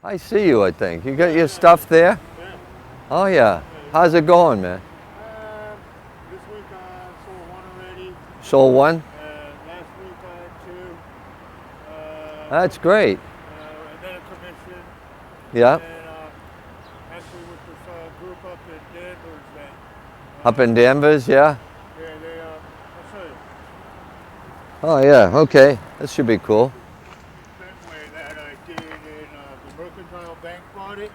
I see you, I think. You got your stuff there? Yeah. Oh, yeah. How's it going, man? This week I sold one already. Sold one? Last week I had two. That's great. And then a commission. Yeah. And actually with this group up in Danvers that. Up in Danvers, yeah? Yeah, I'll show you. Oh, yeah. Okay. This should be cool. Fenway that I did in the Mercantile Bank bought it.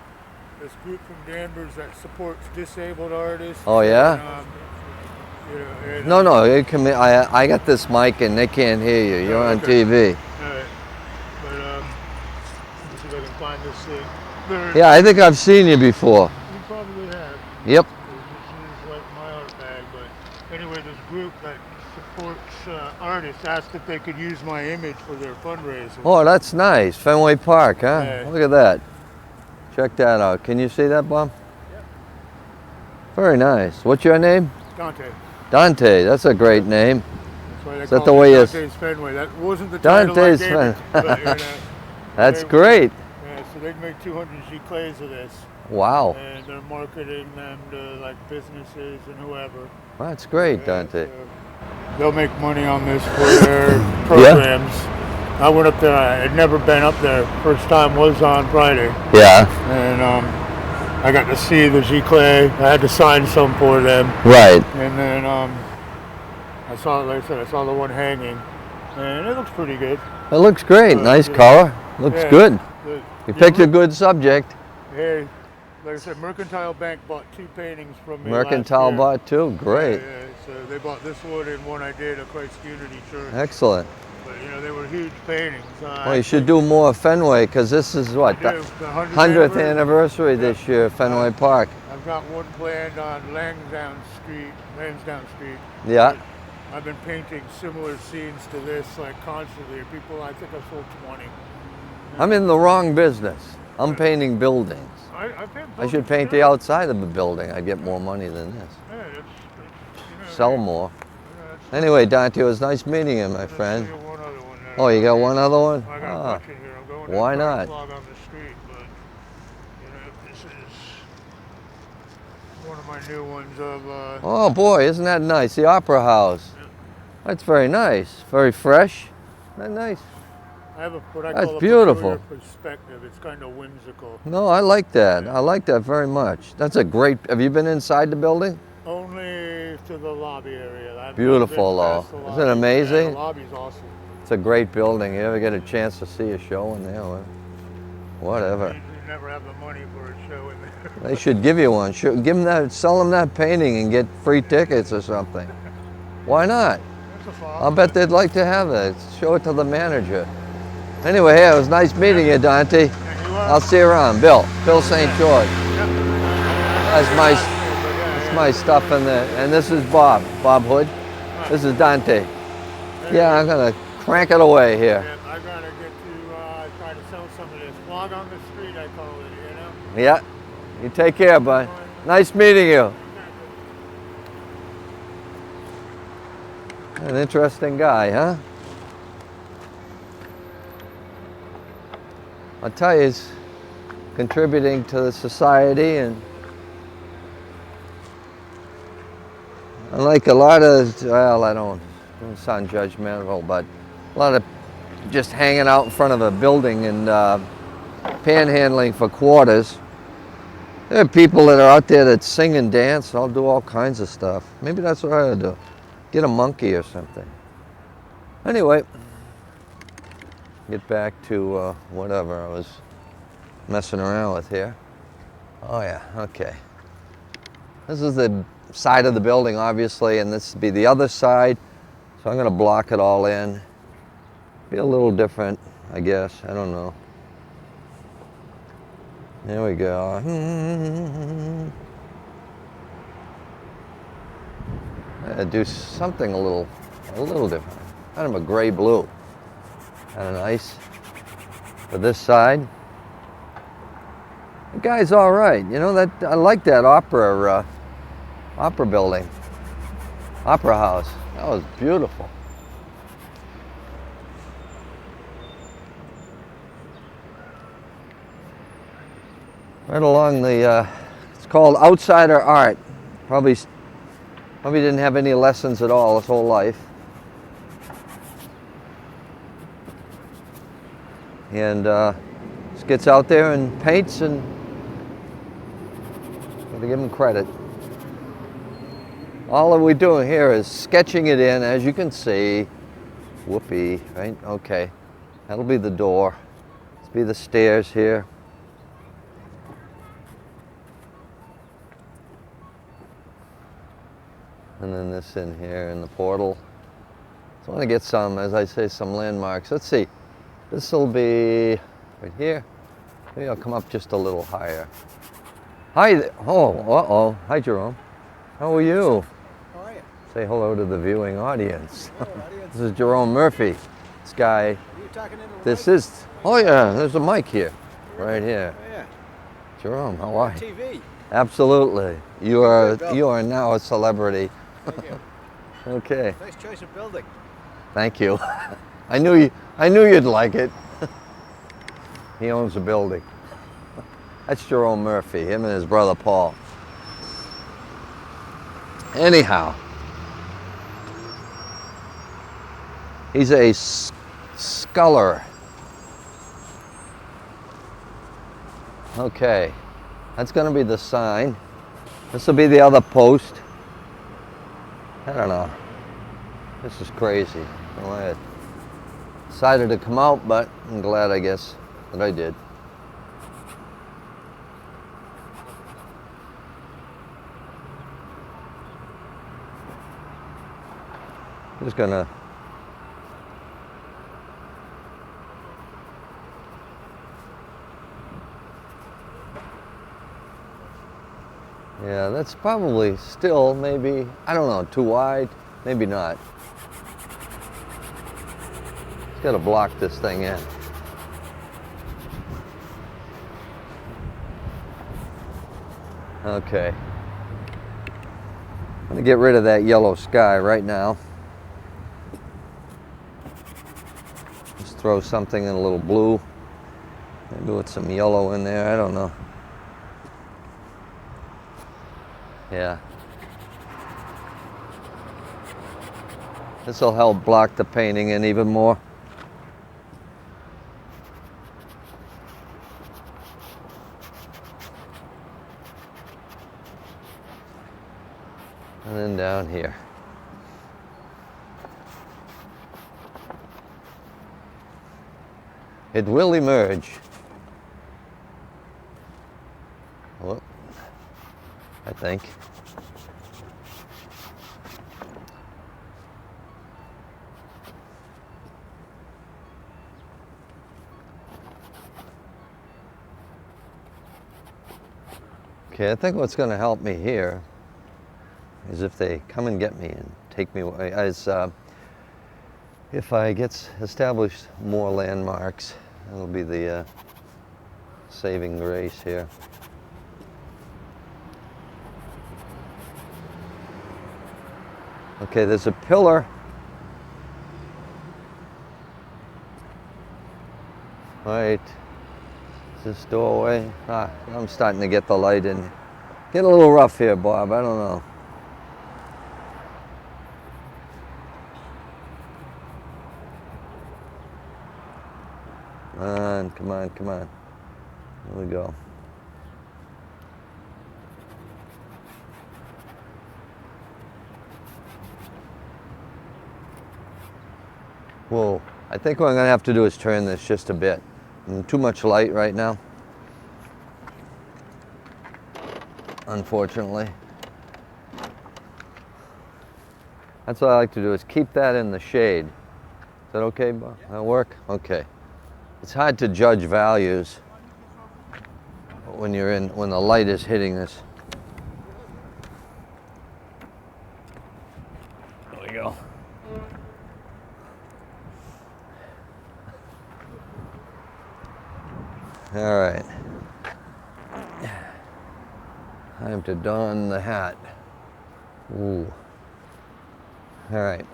This group from Danvers that supports disabled artists. Oh, yeah? No, you come in. I got this mic and they can't hear you. You're on TV. All right. But let me see if I can find this thing. Yeah, I think I've seen you before. You probably have. Yep. This is like my art bag, but anyway, this group that supports artists asked if they could use my image for their fundraiser. Oh, that's nice. Fenway Park, huh? Yeah. Look at that. Check that out. Can you see that, Bob? Yep. Very nice. What's your name? Dante. Dante. That's a great name. That's why they Is that call the it way Dante's Fenway. That wasn't the title Dante's I gave it, but, That's great. Yeah, so they make 200 G-clays of this. Wow. And they're marketing them to like businesses and whoever. That's great, Dante. So they'll make money on this for their programs. I went up there. I had never been up there. First time was on Friday. Yeah. And I got to see the G-clay. I had to sign some for them. Right. And then I saw, like I said, I saw the one hanging, and it looks pretty good. It looks great. Nice color. Looks good. You picked a good subject. Hey, like I said, Mercantile Bank bought two paintings from me Mercantile last year. bought two. Great. Yeah, so they bought this one and one I did at Christ Unity Church. Excellent. But they were huge paintings. Well, you should do more Fenway because this is what, the 100th anniversary this year, Fenway Park. I've got one planned on Lansdowne Street. Yeah. I've been painting similar scenes to this like constantly. People, I think I've sold 20. I'm in the wrong business. I'm painting buildings. I should paint the outside of the building. I'd get more money than this. Yeah, sell more. Anyway, Dante, it was nice meeting you, my friend. Oh, you got one other one? I got a bunch in here. I'm going why not? Vlog on the street, but this is one of my new ones of. Oh boy, isn't that nice? The Opera House. Yeah. That's very nice. Very fresh. Isn't that nice? I have what I That's call a beautiful perspective. It's kind of whimsical. No, I like that. I like that very much. That's a great. Have you been inside the building? Only to the lobby area. Beautiful, though. Isn't it amazing? Yeah, the lobby's awesome. It's a great building. You ever get a chance to see a show in there? Whatever. You never have the money for a show in there. They should give you one. Give them that. Sell them that painting and get free tickets or something. Why not? I'll bet they'd like to have it. Show it to the manager. Anyway, hey, it was nice meeting you, Dante. I'll see you around. Bill St. George. That's my stuff in there. And this is Bob Hood. This is Dante. Yeah, I'm gonna crank it away here. I gotta get to try to sell some of this. Vlog on the street, I call it, Yeah. You take care, bud. Nice meeting you. An interesting guy, huh? I'll tell you, he's contributing to the society, and unlike a lot of, well, I don't sound judgmental, but a lot of just hanging out in front of a building and panhandling for quarters. There are people that are out there that sing and dance. I'll do all kinds of stuff. Maybe that's what I ought to do. Get a monkey or something. Anyway, get back to whatever I was messing around with here. Oh yeah, okay. This is the side of the building, obviously, and this would be the other side. So I'm gonna block it all in. Be a little different, I guess, I don't know. There we go. Do something a little different. Kind of a gray blue. Kind of nice. For this side. The guy's all right. You know, that I like that opera building. Opera house. That was beautiful. Right along the, it's called Outsider Art. Probably didn't have any lessons at all his whole life. And just gets out there and paints, and gotta give him credit. All that we're doing here is sketching it in, as you can see. Whoopee, right? Okay. That'll be the door. This be the stairs here. And then this in here in the portal. So I want to get some, as I say, some landmarks. Let's see. This will be right here. Maybe I'll come up just a little higher. Hi there. Oh, uh-oh. Hi, Jerome. How are you? How are you? Say hello to the viewing audience. Hello, audience. This is Jerome Murphy. This guy. Are you talking into the This mic? is. Oh yeah, there's a mic here, right here. Oh, yeah. Jerome, how are you? TV. Absolutely. You are now a celebrity. Thank you. Okay. Nice choice of building. Thank you. I knew you'd like it. He owns a building. That's Jerome Murphy, him and his brother Paul. Anyhow, he's a sculler. Okay, that's going to be the sign. This will be the other post. I don't know. This is crazy. Well, I decided to come out, but I'm glad, I guess, that I did. I'm just gonna yeah, that's probably still maybe, I don't know, too wide, maybe not. Just gotta block this thing in. Okay. I'm gonna get rid of that yellow sky right now. Just throw something in a little blue. Maybe with some yellow in there, I don't know. Yeah. This will help block the painting in even more. And then down here. It will emerge. Well, I think. Okay, I think what's going to help me here is if they come and get me and take me away, if I get established more landmarks, that'll be the saving grace here. Okay, there's a pillar. Right. Is this doorway? Ah, I'm starting to get the light in. Get a little rough here, Bob. I don't know. Come on, come on, come on. Here we go. Well, I think what I'm going to have to do is turn this just a bit. Too much light right now, unfortunately. That's what I like to do, is keep that in the shade. Is that okay, Bob? That'll work? Okay. It's hard to judge values when the light is hitting this. There we go. All right. Time to don the hat. Ooh. All right.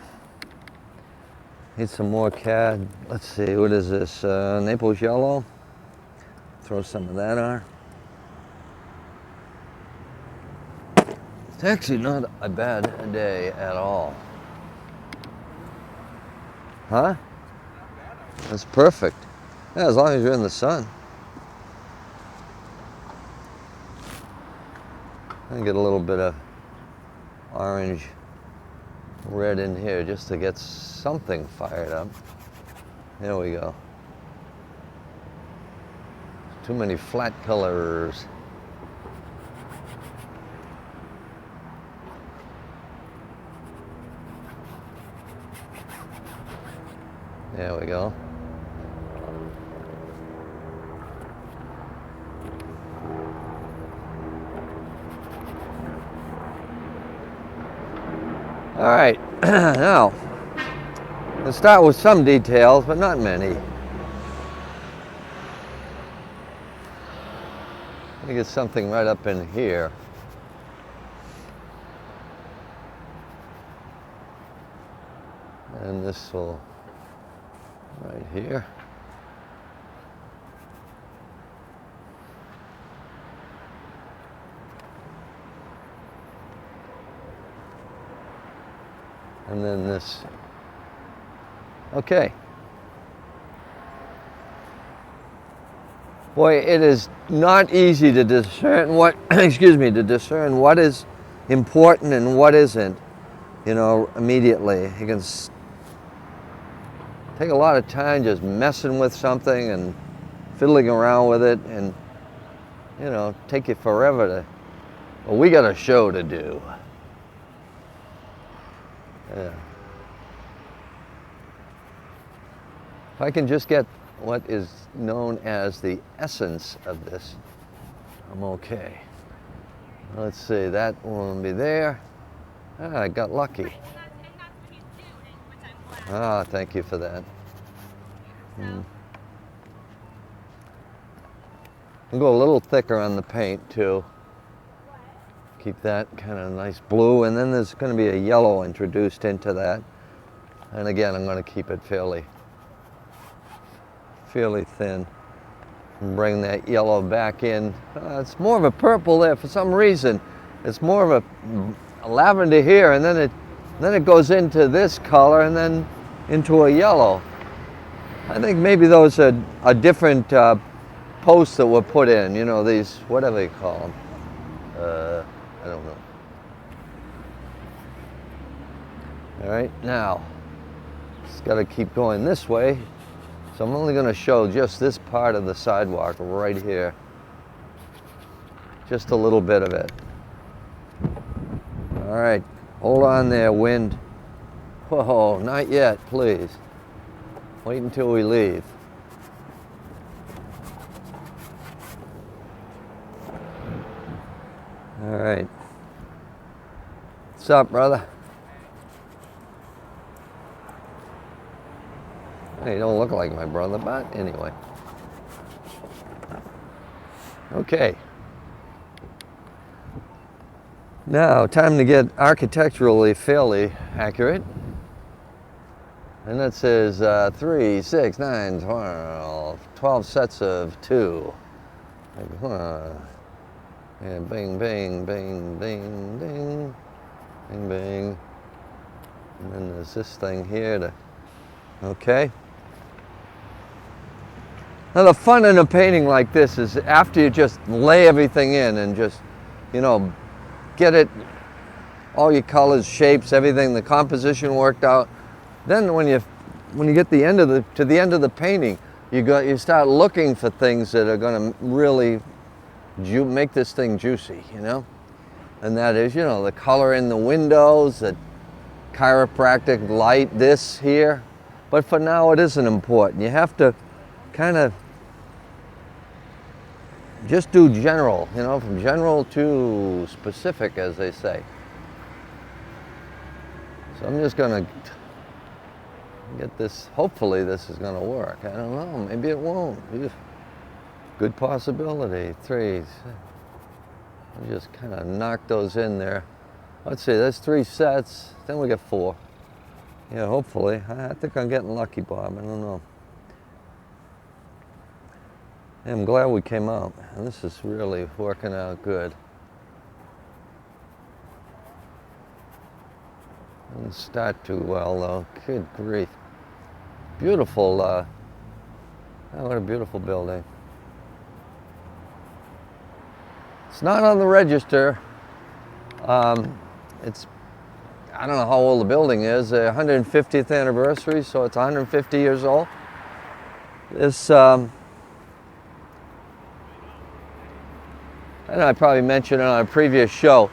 Need some more CAD. Let's see, what is this? Naples yellow. Throw some of that on. It's actually not a bad day at all. Huh? That's perfect. Yeah, as long as you're in the sun. I get a little bit of orange red in here just to get something fired up. There we go. Too many flat colors. There we go. All right, now, let's start with some details, but not many. Let me get something right up in here. And this will, right here. And then this. Okay. Boy, it is not easy to discern what, excuse me, to discern what is important and what isn't, you know, immediately. You can take a lot of time just messing with something and fiddling around with it and, you know, take you forever to, well, we got a show to do. Yeah. If I can just get what is known as the essence of this, I'm okay. Let's see, that won't be there. Ah, I got lucky. Ah, thank you for that. I'll go a little thicker on the paint too. Keep that kind of nice blue, and then there's going to be a yellow introduced into that. And again, I'm going to keep it fairly thin. And bring that yellow back in. It's more of a purple there for some reason. It's more of a lavender here, and then it goes into this color, and then into a yellow. I think maybe those are different posts that were put in. You know, these, whatever they call them. I don't know. All right, now, it's got to keep going this way. So I'm only going to show just this part of the sidewalk right here. Just a little bit of it. All right, hold on there, wind. Whoa, not yet, please. Wait until we leave. All right. What's up, brother? Hey, you don't look like my brother, but anyway. Okay. Now, time to get architecturally fairly accurate. And that says 3, 6, 9, 12. 12 sets of 2. And bing, bing, bing, bing, ding, bing, bing. And then there's this thing here to, okay. Now the fun in a painting like this is after you just lay everything in and just, you know, get it, all your colors, shapes, everything, the composition worked out. Then when you get to the end of the painting, you start looking for things that are going to really make this thing juicy, you know? And that is, you know, the color in the windows, the chiropractic light, this here. But for now, it isn't important. You have to kind of just do general, you know, from general to specific, as they say. So I'm just going to get this, hopefully this is going to work. I don't know, maybe it won't. Good possibility. 3. I just kind of knock those in there. Let's see, that's 3 sets. Then we get 4. Yeah, hopefully. I think I'm getting lucky, Bob. I don't know. Yeah, I'm glad we came out. And this is really working out good. Doesn't start too well though. Good grief. Beautiful, oh, what a beautiful building. It's not on the register. It's, I don't know how old the building is, 150th anniversary, so it's 150 years old. This, I know I probably mentioned it on a previous show.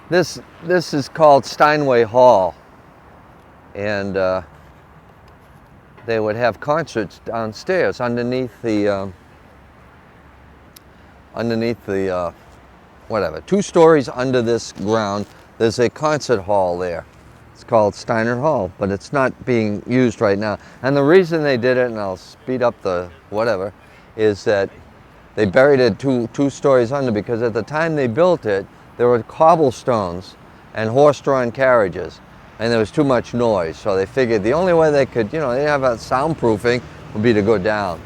This is called Steinway Hall, and they would have concerts downstairs underneath the whatever, 2 stories under this ground. There's a concert hall there. It's called Steinert Hall, but it's not being used right now. And the reason they did it, and I'll speed up the whatever, is that they buried it two stories under, because at the time they built it, there were cobblestones and horse-drawn carriages, and there was too much noise. So they figured the only way they could, they didn't have that soundproofing, would be to go down.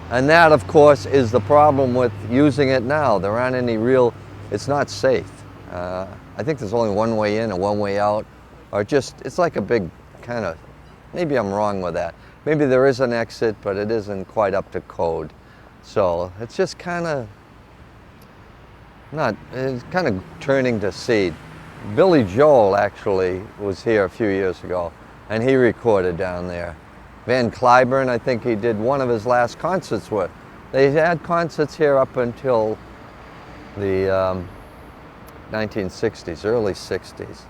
And that, of course, is the problem with using it now. There aren't any real, it's not safe. I think there's only one way in and one way out, or just, it's like a big kind of, maybe I'm wrong with that. Maybe there is an exit, but it isn't quite up to code. So it's just kind of it's kind of turning to seed. Billy Joel actually was here a few years ago, and he recorded down there. Van Cliburn, I think he did one of his last concerts with. They had concerts here up until the 1960s, early 60s.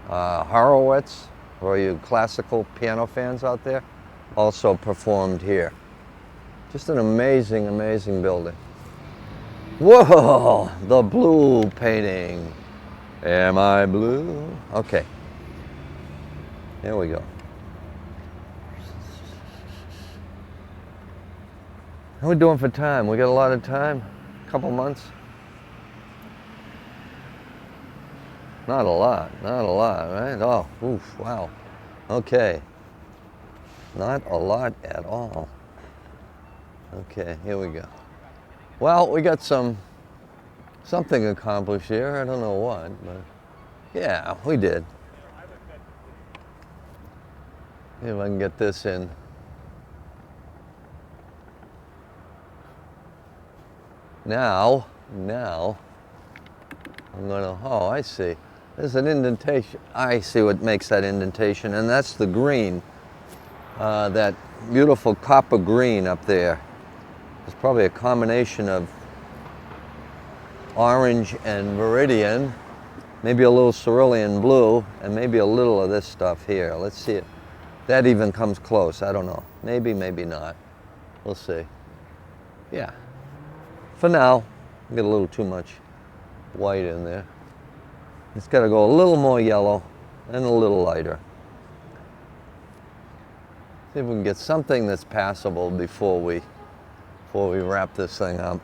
Horowitz, for you classical piano fans out there, also performed here. Just an amazing, amazing building. Whoa, the blue painting. Am I blue? Okay, here we go. How are we doing for time? We got a lot of time? A couple months? Not a lot, right? Oh, oof, wow. Okay. Not a lot at all. Okay, here we go. Well, we got something accomplished here. I don't know what, but yeah, we did. See if I can get this in. Now, I'm gonna, oh, I see. There's an indentation. I see what makes that indentation, and that's the green. That beautiful copper green up there. It's probably a combination of orange and viridian, maybe a little cerulean blue, and maybe a little of this stuff here. Let's see it. That even comes close. I don't know. Maybe, maybe not. We'll see. Yeah. For now, get a little too much white in there. It's got to go a little more yellow and a little lighter. See if we can get something that's passable before we wrap this thing up.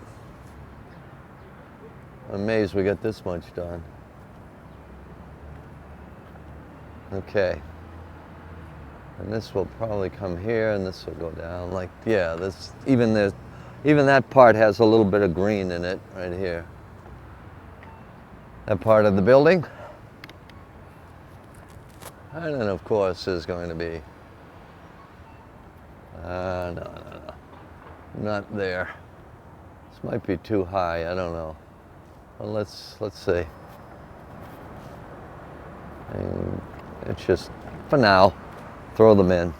I'm amazed we got this much done. Okay. And this will probably come here, and this will go down. Like, yeah, this even that part has a little bit of green in it right here. That part of the building. And then, of course, there's going to be no, not there. This might be too high. I don't know. Well, let's see. And it's just, for now, throw them in.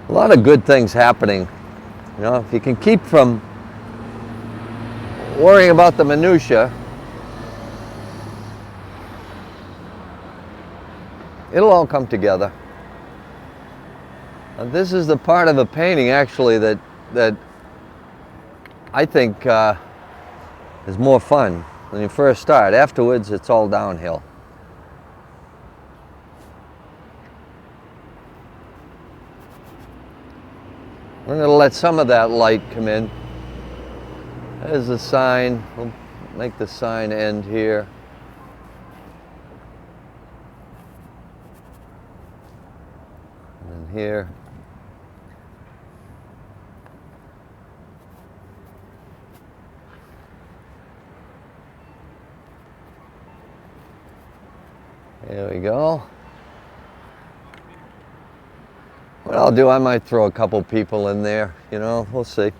A lot of good things happening. You know, if you can keep from worrying about the minutia, it'll all come together. This is the part of the painting, actually, that I think is more fun when you first start. Afterwards, it's all downhill. I'm going to let some of that light come in. There's the sign. We'll make the sign end here. And here. There we go. What I'll do, I might throw a couple people in there, you know, we'll see.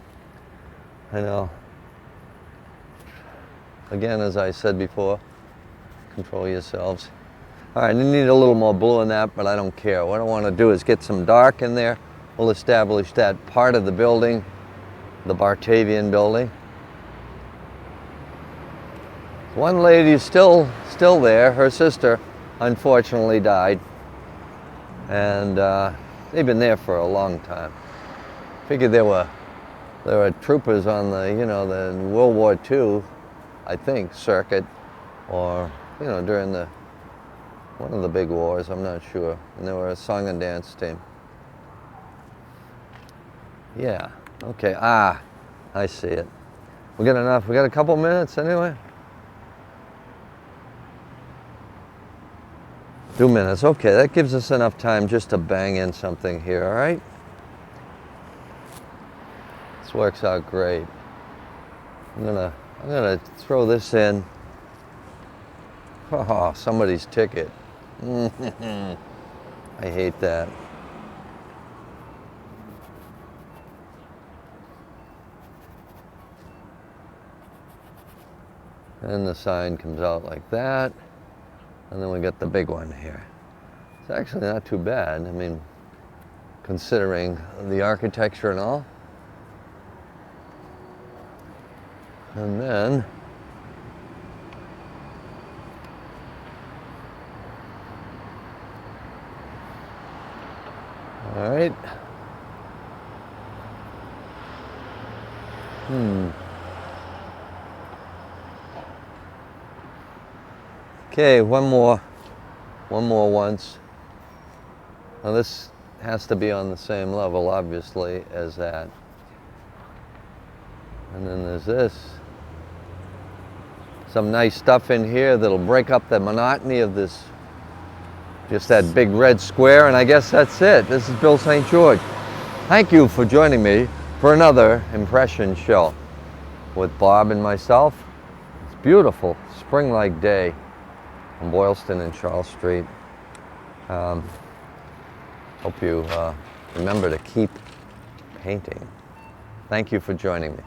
I know. Again, as I said before, control yourselves. All right, I need a little more blue in that, but I don't care. What I want to do is get some dark in there. We'll establish that part of the building, the Batavian building. One lady's still there. Her sister, unfortunately, died. And they've been there for a long time. Figured there were troopers on the, you know, the World War II, I think, circuit, or, you know, during one of the big wars, I'm not sure. And they were a song and dance team. Yeah, okay, I see it. We got enough, we got a couple minutes anyway? 2 minutes, okay, that gives us enough time just to bang in something here, all right? This works out great. I'm gonna throw this in. Oh, somebody's ticket. I hate that. And the sign comes out like that. And then we get the big one here. It's actually not too bad. I mean, considering the architecture and all. And then all right. Okay, one more once. Now this has to be on the same level, obviously, as that. And then there's this. Some nice stuff in here that'll break up the monotony of this, just that big red square, and I guess that's it. This is Bill St. George. Thank you for joining me for another impression show with Bob and myself. It's a beautiful spring-like day on Boylston and Charles Street. Hope you remember to keep painting. Thank you for joining me.